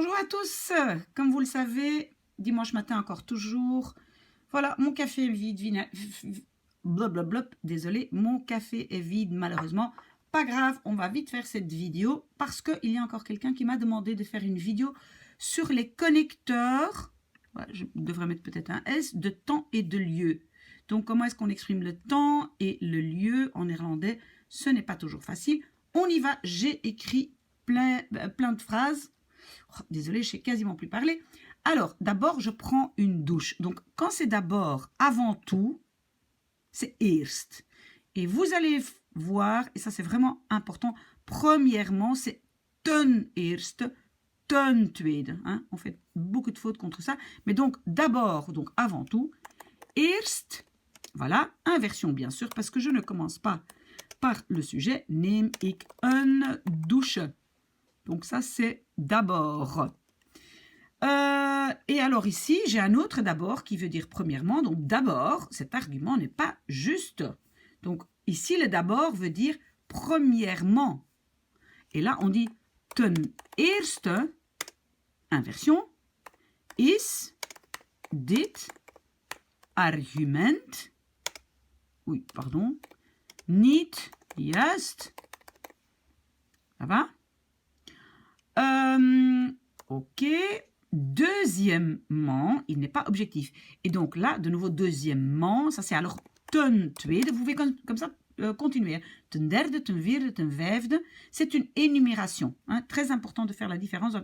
Bonjour à tous, comme vous le savez, dimanche matin encore toujours. Voilà, mon café est vide, blablabla, désolé, mon café est vide malheureusement. Pas grave, on va vite faire cette vidéo parce qu'il y a encore quelqu'un qui m'a demandé de faire une vidéo sur les connecteurs. Voilà, je devrais mettre peut-être un S, de temps et de lieu. Donc comment est-ce qu'on exprime le temps et le lieu en néerlandais? Ce n'est pas toujours facile. On y va, j'ai écrit plein de phrases. Oh, désolée, je ne sais quasiment plus parler. Alors, d'abord, je prends une douche. Donc, quand c'est d'abord, avant tout, c'est eerst. Et vous allez voir, et ça c'est vraiment important, premièrement, c'est ten eerste, ten tweede. Hein? On fait beaucoup de fautes contre ça. Mais donc, d'abord, donc avant tout, eerst, voilà, inversion bien sûr, parce que je ne commence pas par le sujet, neem ik een douche. Donc ça, c'est d'abord. Et alors ici, j'ai un autre d'abord qui veut dire premièrement. Donc d'abord, cet argument n'est pas juste. Donc ici, le d'abord veut dire premièrement. Et là, on dit ten eerste, inversion, is dit argument, oui, pardon, niet juist. Ça va? Ok. Deuxièmement, il n'est pas objectif. Et donc là, de nouveau, deuxièmement, ça c'est alors ten tweede. Vous pouvez comme ça continuer. Ten derde, ten vierde, ten vijfde. C'est une énumération. Hein, très important de faire la différence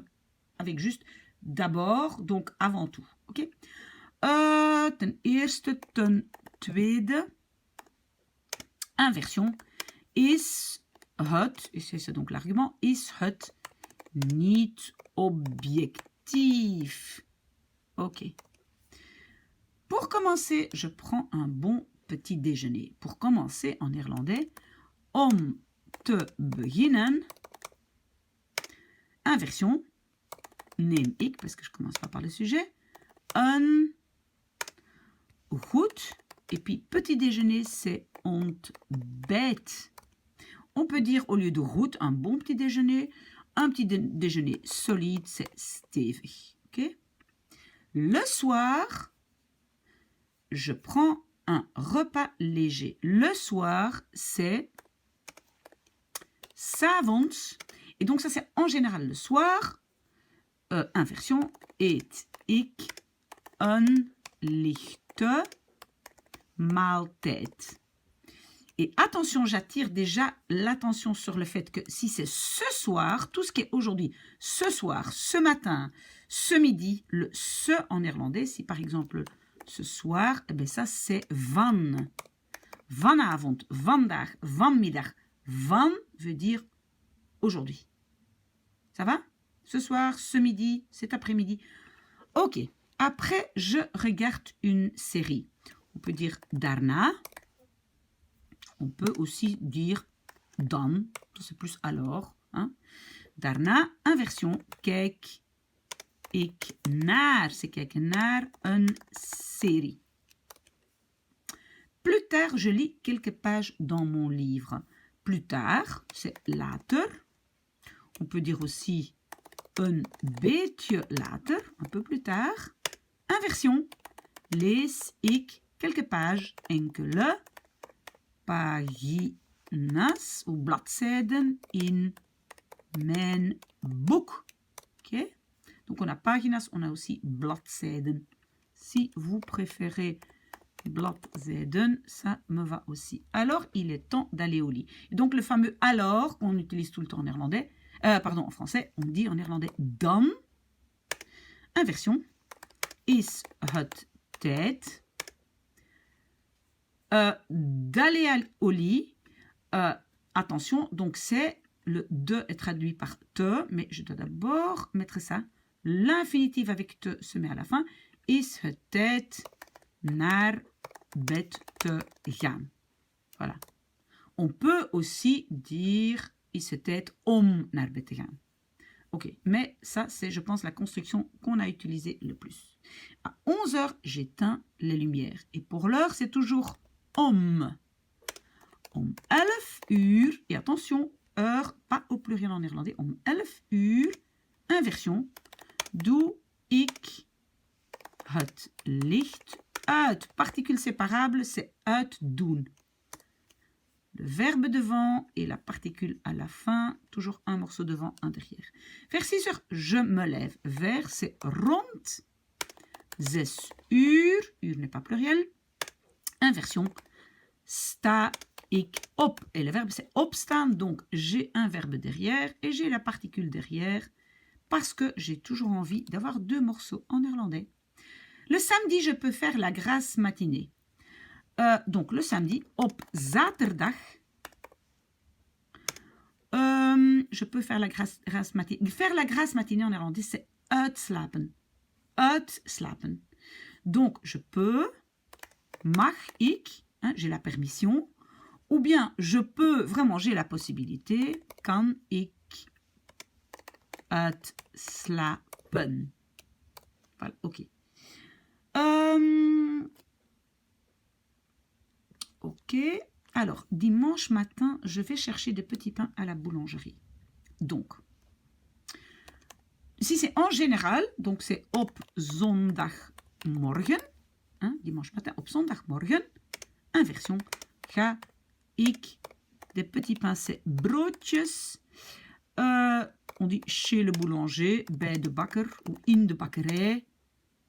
avec juste d'abord, donc avant tout. Ok. Ten eerste, ten tweede. Inversion. Is het, et c'est donc l'argument, is het niet objectif. Ok. Pour commencer, je prends un bon petit déjeuner. Pour commencer, en néerlandais, om te beginnen. Inversion. Neem ik, parce que je commence pas par le sujet. Een goed. Et puis, petit déjeuner, c'est ontbijt. On peut dire, au lieu de goed, un bon petit déjeuner. Un petit déjeuner solide, c'est stevig. Okay? Le soir, je prends un repas léger. Le soir, c'est 's avonds. Et donc ça, c'est en général le soir. Inversion. Eet ik een lichte maaltijd. Et attention, j'attire déjà l'attention sur le fait que si c'est ce soir, tout ce qui est aujourd'hui, ce soir, ce matin, ce midi, le ce en néerlandais, si par exemple ce soir, eh bien ça c'est van. Vanavond, vandaag, vanmiddag. Van veut dire aujourd'hui. Ça va? Ce soir, ce midi, cet après-midi. Ok. Après, je regarde une série. On peut dire daarna. On peut aussi dire dan, c'est plus alors. Hein. Daarna, inversion, kijk ik naar. C'est kijken naar een série. Plus tard, je lis quelques pages dans mon livre. Plus tard, c'est later. On peut dire aussi een beetje later, un peu plus tard. Inversion, lees ik quelques pages, enkele pagina's ou bladzijden in mijn boek. Ok? Donc on a pagina's, on a aussi bladzijden. Si vous préférez bladzijden, ça me va aussi. Alors, il est temps d'aller au lit. Et donc le fameux alors qu'on utilise tout le temps en néerlandais, en français, on dit en néerlandais dan. Inversion. Is het tijd d'aller au lit. Attention, donc c'est le de est traduit par te, mais je dois d'abord mettre ça. L'infinitif avec te se met à la fin. Is het tijd naar bed te gaan. Voilà. On peut aussi dire is het tijd om naar bed te gaan. Ok, mais ça c'est, je pense, la construction qu'on a utilisée le plus. À 11h, j'éteins les lumières. Et pour l'heure, c'est toujours om. Om 11 uur, et attention, heure, pas au pluriel en néerlandais, om 11 uur, inversion, doe ik het licht uit. Particule séparable, c'est uitdoen. Le verbe devant et la particule à la fin. Toujours un morceau devant, un derrière. Vers 6 heures, je me lève. Vers, c'est rond. 6 uur. Uur n'est pas pluriel. Inversion. Sta ik op. Et le verbe, c'est opstaan. Donc, j'ai un verbe derrière et j'ai la particule derrière parce que j'ai toujours envie d'avoir 2 morceaux en néerlandais. Le samedi, je peux faire la grasse matinée. Donc, le samedi, op zaterdag, je peux faire la grasse matinée. Faire la grasse matinée en néerlandais, c'est uitslapen. Uitslapen. Donc, je peux, mag ik, hein, j'ai la permission, ou bien je peux, vraiment, j'ai la possibilité, kan ik uitslapen. Voilà, ok. Ok, alors dimanche matin, je vais chercher des petits pains à la boulangerie. Donc, si c'est en général, donc c'est op zondagmorgen, hein, dimanche matin, op zondagmorgen, inversion, ga ik, des petits pains, c'est broodjes, on dit chez le boulanger, bij de bakker, ou in de bakkerij,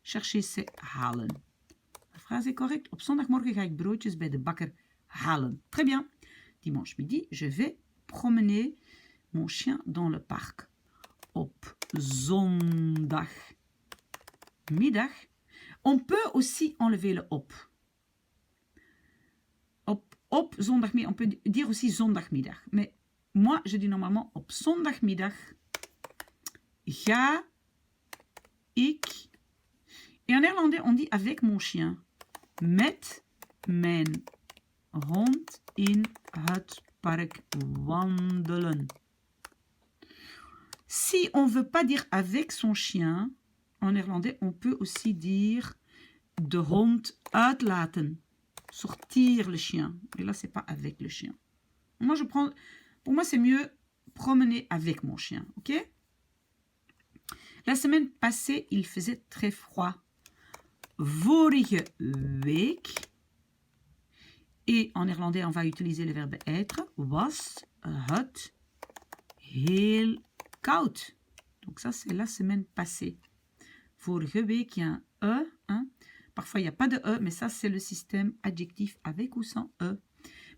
chercher, c'est halen. La phrase est correcte. Op zondagmorgen ga ik broodjes bij de bakker halen. Très bien. Dimanche midi, je vais promener mon chien dans le parc. Op zondagmiddag. On peut aussi enlever le op. Op zondagmiddag. On peut dire aussi zondagmiddag. Mais moi, je dis normalement op zondagmiddag ga ik. Et en néerlandais, on dit avec mon chien. Met mijn hond in het park wandelen. Si on ne veut pas dire avec son chien, en néerlandais, on peut aussi dire de hond uitlaten. Sortir le chien. Et là, c'est pas avec le chien. Moi, pour moi, c'est mieux promener avec mon chien. Ok? La semaine passée, il faisait très froid. Vorige week. Et en néerlandais, on va utiliser le verbe être. Was het heel koud. Donc ça, c'est la semaine passée. Vorige week, il y a un E. Hein. Parfois, il n'y a pas de E, mais ça, c'est le système adjectif avec ou sans E.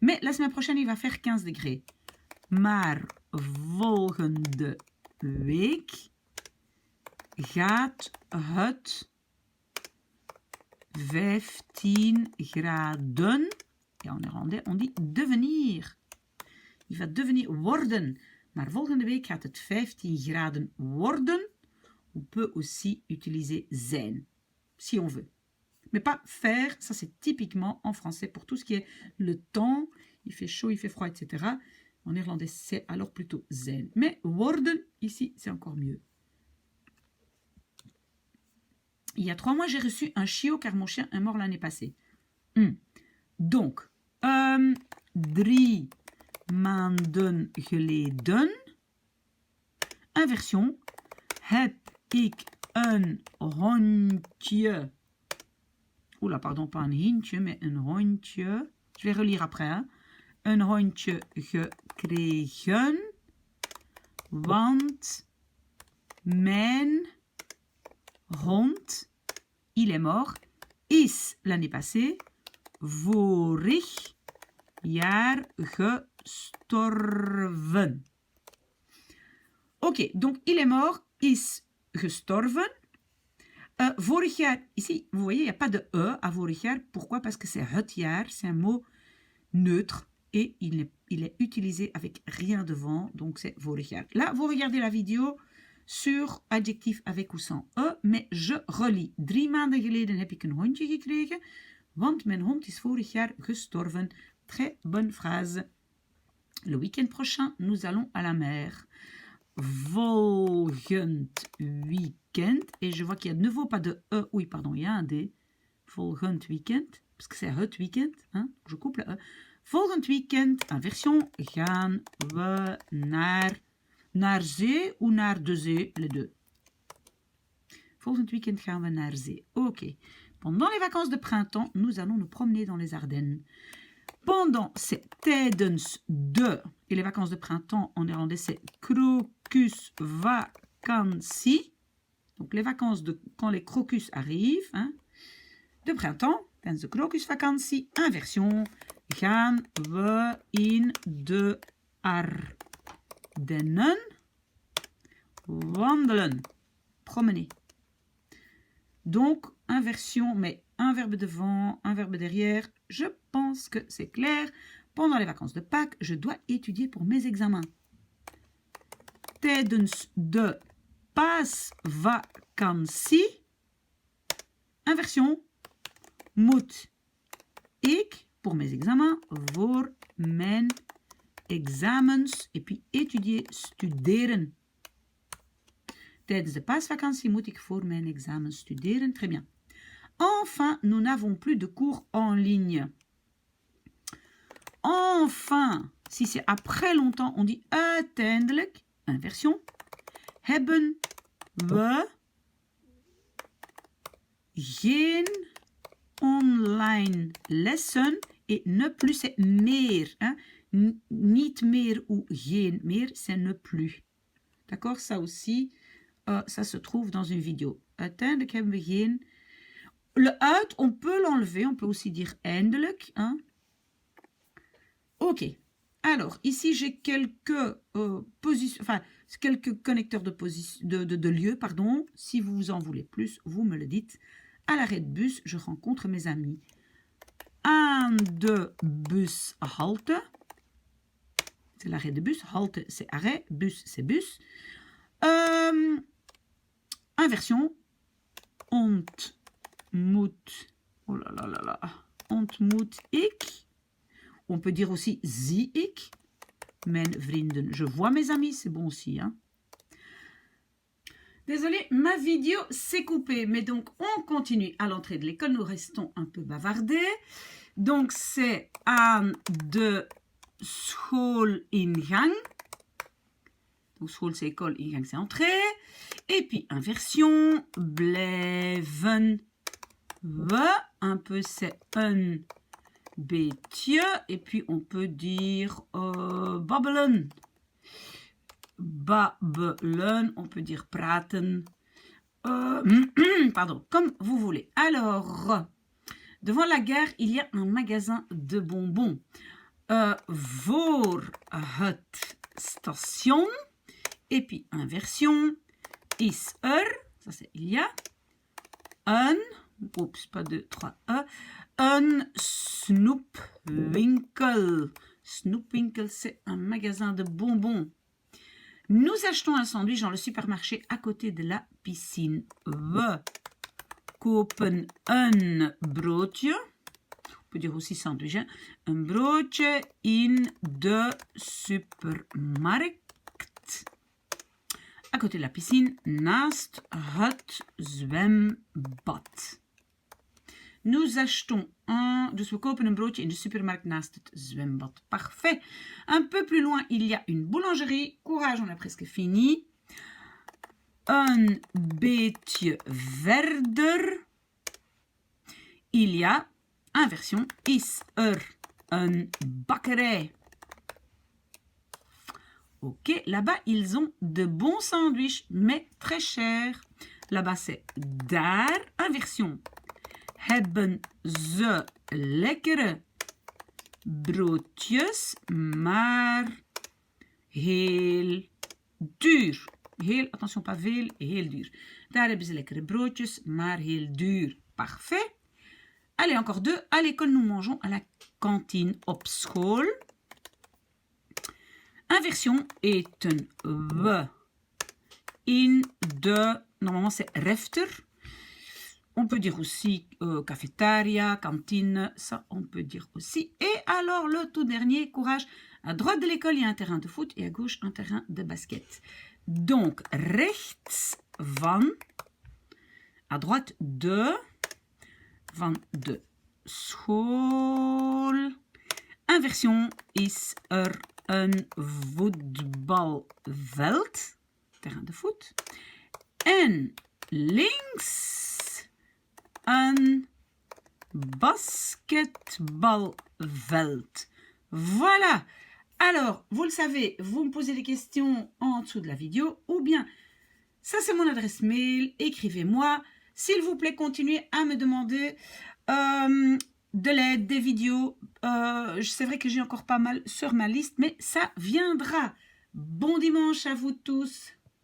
Mais la semaine prochaine, il va faire 15 degrés. Maar volgende week gaat het 15 graden. Et en néerlandais, on dit devenir. Il va devenir worden. Maar volgende week gaat het 15 graden worden. On peut aussi utiliser zijn, si on veut. Mais pas faire, ça c'est typiquement en français pour tout ce qui est le temps. Il fait chaud, il fait froid, etc. En néerlandais, c'est alors plutôt zijn. Mais worden, ici, c'est encore mieux. Il y a 3 mois, j'ai reçu un chiot car mon chien est mort l'année passée. Donc, 3 maanden geleden. Inversion. Heb ik een hondje. Oula, pardon, pas un hintje, mais un hondje. Je vais relire après. Hein. Een hondje gekregen. Want mijn hond, il est mort, is l'année passée, vorig jaar gestorven. Ok, donc il est mort, is gestorven. Vorig jaar, ici, vous voyez, il n'y a pas de E à vorig jaar. Pourquoi? Parce que c'est het jaar, c'est un mot neutre et il est utilisé avec rien devant, donc c'est vorig jaar. Là, vous regardez la vidéo sur adjectif avec ou sans E, mais je relis. 3 maanden geleden heb ik een hondje gekregen, want mijn hond is vorig jaar gestorven. Très bonne phrase. Le week-end prochain, nous allons à la mer. Volgend weekend. Et je vois qu'il y a de nouveau pas de E. Oui, pardon, il y a un D. Volgend weekend. Parce que c'est het weekend. Hein? Je coupe le E. Volgend weekend, inversion, gaan we naar zee ou naar de zee, les deux. Volgend weekend gaan we naar zee. Oké. Pendant les vacances de printemps, nous allons nous promener dans les Ardennes. Pendant, c'est tijdens de. Et les vacances de printemps, en néerlandais, c'est krokusvakantie. Donc, les vacances de quand les crocus arrivent, hein, de printemps, tijdens de krokusvakantie. Inversion, gaan we in de Ardennen wandelen. Promener. Donc, inversion, mais un verbe devant, un verbe derrière. Je pense que c'est clair. Pendant les vacances de Pâques, je dois étudier pour mes examens. Tijdens de paasvakantie. Inversion. Moet ik, pour mes examens, voor mijn examens, et puis étudier, studeren. Tijdens de paasvakantie moet ik voor mijn examen studeren. Très bien. Enfin, nous n'avons plus de cours en ligne. Enfin, si c'est après longtemps, on dit uiteindelijk, inversion, hebben we geen online lessen. Et ne plus, c'est meer. Hein? Niet meer ou geen meer, c'est ne plus. D'accord? Ça aussi, ça se trouve dans une vidéo. Uiteindelijk hebben we geen... Le uit, on peut l'enlever. On peut aussi dire eindelijk. Hein? Ok. Alors, ici, j'ai quelques positions... Enfin, quelques connecteurs de lieux, pardon. Si vous en voulez plus, vous me le dites. À l'arrêt de bus, je rencontre mes amis. Aan de bushalte. C'est l'arrêt de bus. Halte, c'est arrêt. Bus, c'est bus. Inversion. Ontmoet. Oh là là là là. Ontmoet ik. On peut dire aussi zie ik. Mijn vrienden. Je vois mes amis. C'est bon aussi. Hein? Désolée, ma vidéo s'est coupée. Mais donc, on continue à l'entrée de l'école. Nous restons un peu bavardés. Donc, c'est aan de schoolingang. Donc, school, c'est école. Ingang, c'est entrée. Et puis, inversion. Blijven we. Un peu, c'est een beetje. Et puis, on peut dire babbelen. Babbelen. On peut dire praten. Pardon, comme vous voulez. Alors, devant la gare, il y a un magasin de bonbons. Voor het station. Et puis, inversion. Is ça c'est il y a. Een, oups, pas deux, trois, een snoepwinkel. Snoepwinkel, c'est un magasin de bonbons. Nous achetons un sandwich dans le supermarché à côté de la piscine. We kopen een broodje. On peut dire aussi sandwich. Hein? Een broodje in de supermarkt. À côté de la piscine, naast het zwembad. Nous achetons dus we kopen een broodje in de supermarkt naast het zwembad. Parfait. Un peu plus loin, il y a une boulangerie. Courage, on a presque fini. Een beetje verder, il y a, inversion, is een bakkerij. Ok, là-bas, ils ont de bons sandwichs, mais très chers. Là-bas, c'est daar, inversion. Hebben ze lekkere broodjes, maar heel duur. Heel, attention, pas veel, heel duur. Daar hebben ze lekkere broodjes, maar heel duur. Parfait. Allez, encore deux. À l'école, nous mangeons à la cantine op school. Inversion, eten we in de... Normalement, c'est refter. On peut dire aussi cafétéria, cantine. Ça, on peut dire aussi. Et alors, le tout dernier, courage. À droite de l'école, il y a un terrain de foot et à gauche, un terrain de basket. Donc, rechts van, à droite de, van de school. Inversion, is een voetbalveld, terrain de foot. En links een basketbalveld. Voilà. Alors, vous le savez, vous me posez des questions en dessous de la vidéo ou bien, ça c'est mon adresse mail, écrivez-moi. S'il vous plaît, continuez à me demander de l'aide, des vidéos. C'est vrai que j'ai encore pas mal sur ma liste, mais ça viendra. Bon dimanche à vous tous.